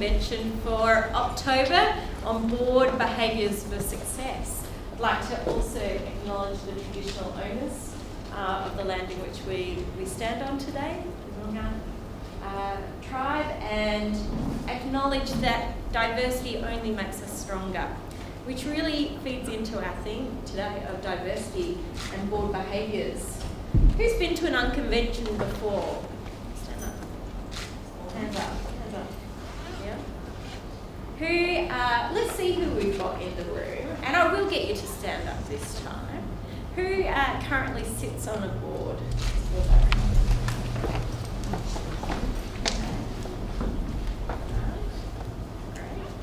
Unconvention for October on board behaviours for success. I'd like to also acknowledge the traditional owners of the land in which we stand on today, the Noongar tribe, and acknowledge that diversity only makes us stronger, which really feeds into our theme today of diversity and board behaviours. Who's been to an Unconvention before? Stand up. Hands up. Hands up. Yeah. Let's see who we've got in the room, and I will get you to stand up this time. Who currently sits on a board?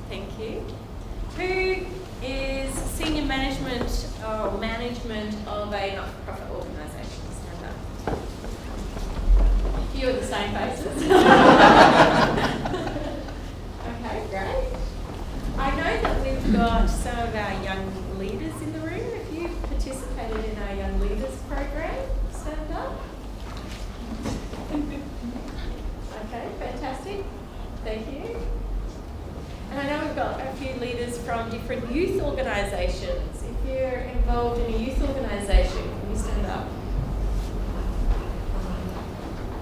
Thank you. Who is senior management or management of a not-for-profit organisation? Stand up. A few of the same faces. Okay, great. I know that we've got some of our young leaders in the room. If you participated in our Young Leaders program, stand up. Okay, fantastic. Thank you. And I know we've got a few leaders from different youth organisations. If you're involved in a youth organisation, can you stand up?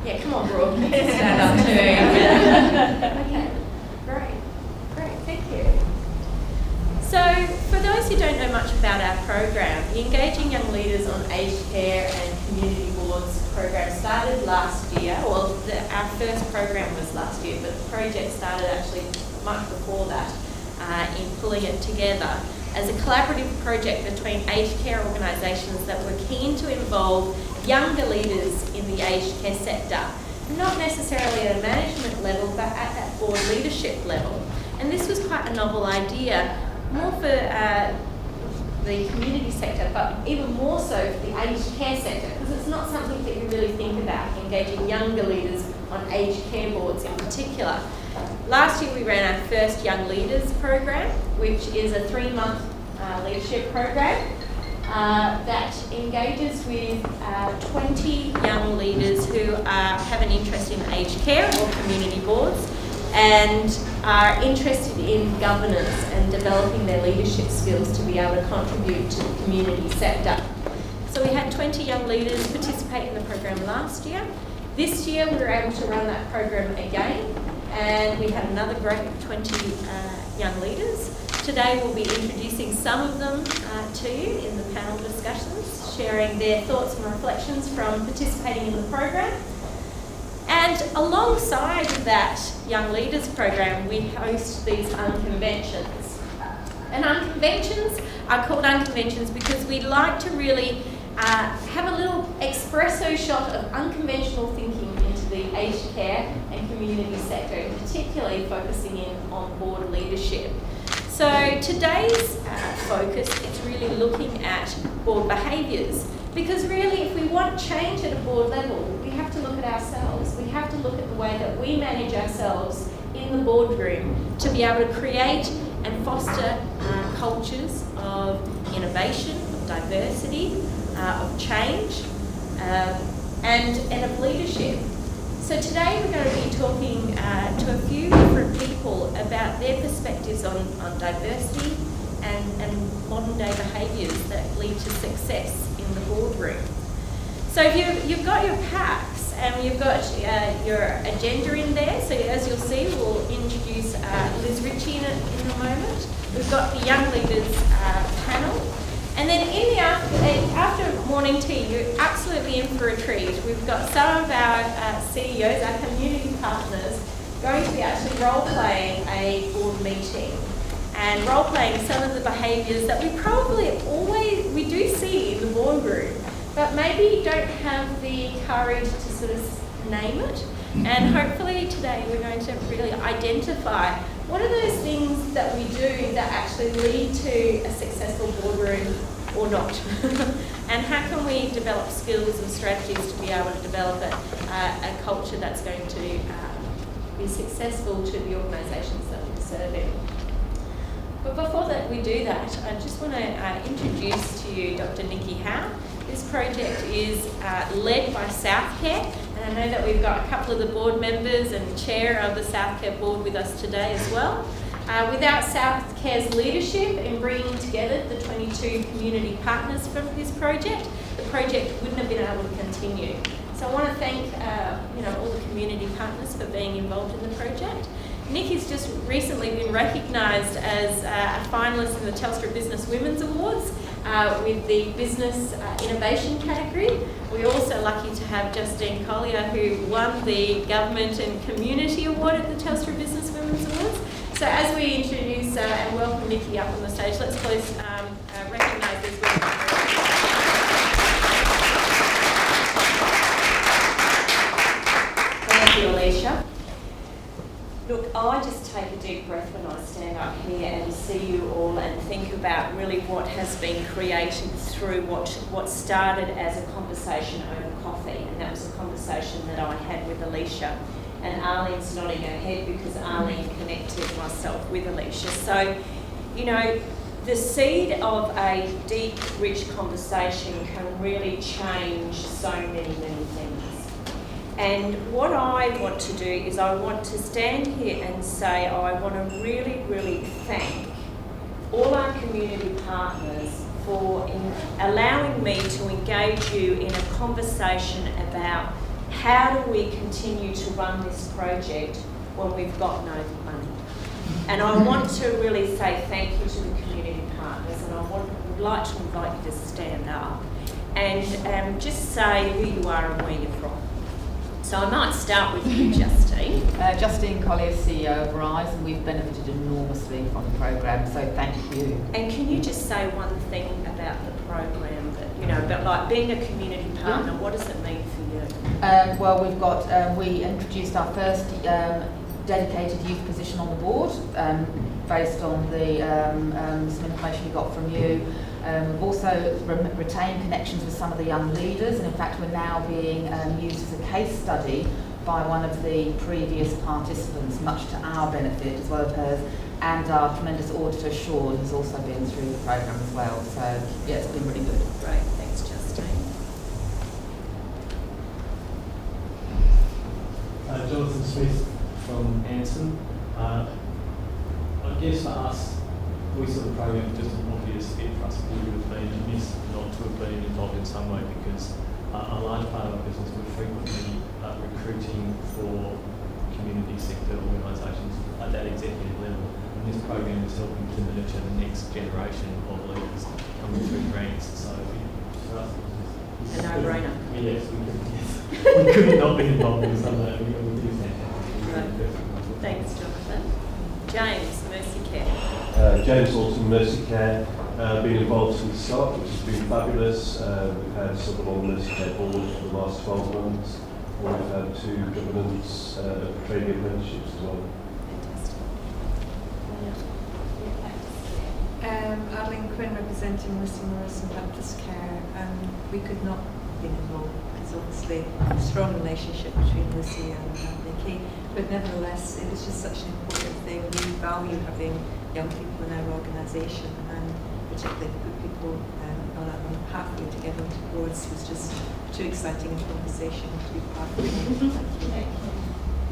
Yeah, come on, Brooke. You can stand up too. Okay, great, thank you. So, for those who don't know much about our program, the Engaging Young Leaders on Aged Care and Community Boards program started last year. Well, our first program was last year, but the project started actually much before that, in pulling it together as a collaborative project between aged care organisations that were keen to involve younger leaders in the aged care sector, not necessarily at a management level, but at that board leadership level. And this was quite a novel idea, more for the community sector, but even more so for the aged care sector, because it's not something that you really think about, engaging younger leaders on aged care boards in particular. Last year we ran our first Young Leaders program, which is a 3-month leadership program that engages with 20 young leaders who have an interest in aged care or community boards and are interested in governance and developing their leadership skills to be able to contribute to the community sector. So we had 20 young leaders participate in the program last year. This year we were able to run that program again, and we had another group of 20 young leaders. Today we'll be introducing some of them to you in the panel discussions, sharing their thoughts and reflections from participating in the program. And alongside that Young Leaders program, we host these Unconventions. And Unconventions are called Unconventions because we like to really have a little espresso shot of unconventional thinking into the aged care and community sector, and particularly focusing in on board leadership. So today's focus is really looking at board behaviours, because really if we want change at a board level, we have to look at ourselves. We have to look at the way that we manage ourselves in the boardroom to be able to create and foster cultures of innovation, of diversity, of change, and of leadership. So today we're going to be talking to a few different people about their perspectives on diversity and modern day behaviours that lead to success in the boardroom. So you've got your packs and you've got your agenda in there. So as you'll see, we'll introduce Liz Ritchie in a moment. We've got the Young Leaders panel. And then in the after morning tea, you're absolutely in for a treat. We've got some of our CEOs, our community partners, going to be actually role-playing a board meeting and role-playing some of the behaviours that we do see in the boardroom, but maybe don't have the courage to sort of name it. And hopefully today we're going to really identify what are those things that we do that actually lead to a successful boardroom or not? And how can we develop skills and strategies to be able to develop a culture that's going to be successful to the organisations that we're serving? But before that we do that, I just want to introduce to you Dr. Nikki Howe. This project is led by Southcare, and I know that we've got a couple of the board members and chair of the Southcare board with us today as well. Without Southcare's leadership in bringing together the 22 community partners for this project, the project wouldn't have been able to continue. So I want to thank all the community partners for being involved in the project. Nick has just recently been recognised as a finalist in the Telstra Business Women's Awards with the Business Innovation category. We're also lucky to have Justine Collier, who won the Government and Community Award at the Telstra Business Women's Awards. So as we introduce and welcome Nikki up on the stage, let's please recognise these women. Thank you, Alicia. Look, I just take a deep breath when I stand up here and see you all and think about really what has been created through what started as a conversation over coffee, and that was a conversation that I had with Alicia. And Arlene's nodding her head because Arlene connected myself with Alicia. So, the seed of a deep, rich conversation can really change so many things. And what I want to do is I want to stand here and say I want to really, really thank all our community partners for allowing me to engage you in a conversation about how do we continue to run this project when we've got no money. And I want to really say thank you to the community partners, and I would like to invite you to stand up and just say who you are and where you're from. So I might start with you, Justine. Justine Collier, CEO of Rise, and we've benefited enormously from the programme, so thank you. And can you just say one thing about the programme, about like being a community partner, what does it mean for you? Well, we introduced our first dedicated youth position on the board based on the some information we got from you. We've also retained connections with some of the young leaders, and in fact we're now being used as a case study by one of the previous participants, much to our benefit as well as hers, and our tremendous auditor Sean has also been through the programme as well. So yeah, it's been really good. Great, thanks Justine. Jonathan Smith from Anson. I guess for us, we saw the program just an obvious fit for us. We would have been amiss not to have been involved in some way, because a large part of our business, we're frequently recruiting for community sector organisations at that executive level. And this program is helping to nurture the next generation of leaders coming through grants. So for us, a no-brainer. Yes, we couldn't not be involved in some of that. We do fantastic. Thanks, Jonathan. James, Mercy Care. James Alton, Mercy Care, been involved since the start, which has been fabulous. We've had someone on the Mercy Care board for the last 12 months, and we've had 2 governance training apprenticeships as well. Arlene Quinn, representing Melissa Morris and Baptist Care. We could not have been involved because obviously a strong relationship between Lucy and Nikki, but nevertheless it was just such an important thing. We value having young people in our organisation, and particularly to put people on a pathway to get onto boards was just too exciting a conversation to be part of. Thank you.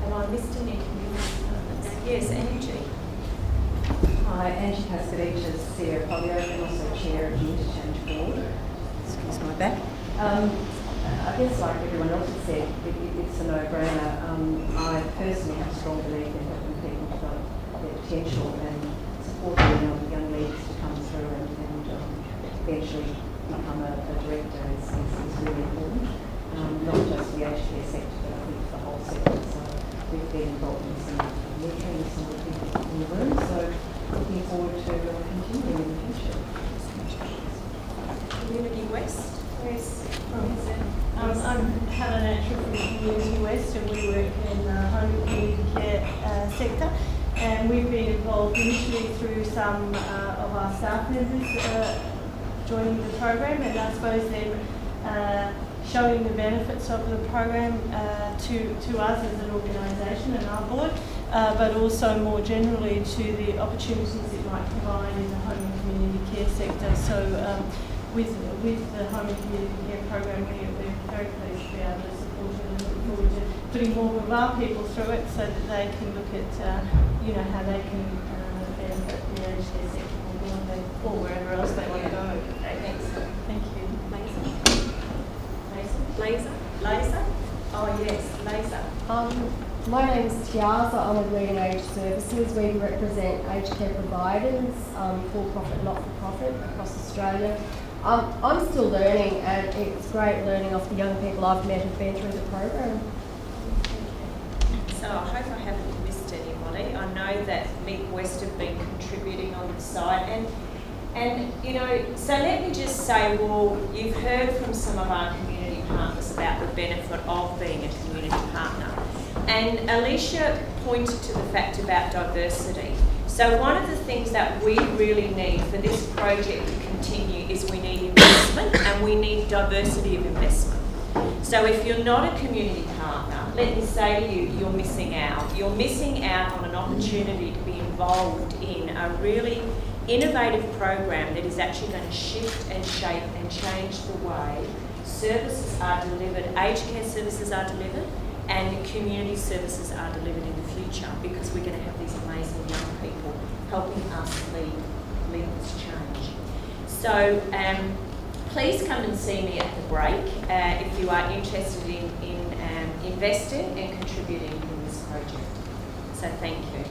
Have I missed any community partners? Yes, Angie. Hi, Angie Pascadich, CEO of Polio and also Chair of the Interchange Board. Excuse my back. I guess like everyone else has said, it's a no-brainer. I personally have a strong belief in helping people develop their potential and supporting young leaders to come through and eventually become a director is really important. Not just the aged care sector, but I think the whole sector. So we've been involved in some mentoring with some of the people in the room. So looking forward to continuing in the future. Community West. Yes, I'm Helen Atcher from Community West, and we work in the home community care sector. And we've been involved initially through some of our staff members joining the program, and I suppose then showing the benefits of the program to us as an organisation and our board, but also more generally to the opportunities it might provide in the home and community care sector. So with the home and community care program, we're very pleased to be able to support it and look forward to putting more of our people through it so that they can look at, how they can benefit the aged care sector more broadly, or wherever else they want to go. Thanks. Thank you. Laser? Oh yes, Laser. My name is Tiaza. I'm with Leading Aged Services. We represent aged care providers, for-profit, not-for-profit, across Australia. I'm still learning, and it's great learning off the young people I've met who've been through the program. So I hope I haven't missed anybody. I know that Mick West have been contributing on the side, and so let me just say, well, you've heard from some of our community partners about the benefit of being a community partner. And Alicia pointed to the fact about diversity. So one of the things that we really need for this project to continue is we need investment, and we need diversity of investment. So if you're not a community partner, let me say to you, you're missing out. You're missing out on an opportunity to be involved in a really innovative program that is actually going to shift and shape and change the way services are delivered, aged care services are delivered, and community services are delivered in the future, because we're going to have these amazing young people helping us lead this change. So please come and see me at the break if you are interested in investing and contributing in this project. So thank you.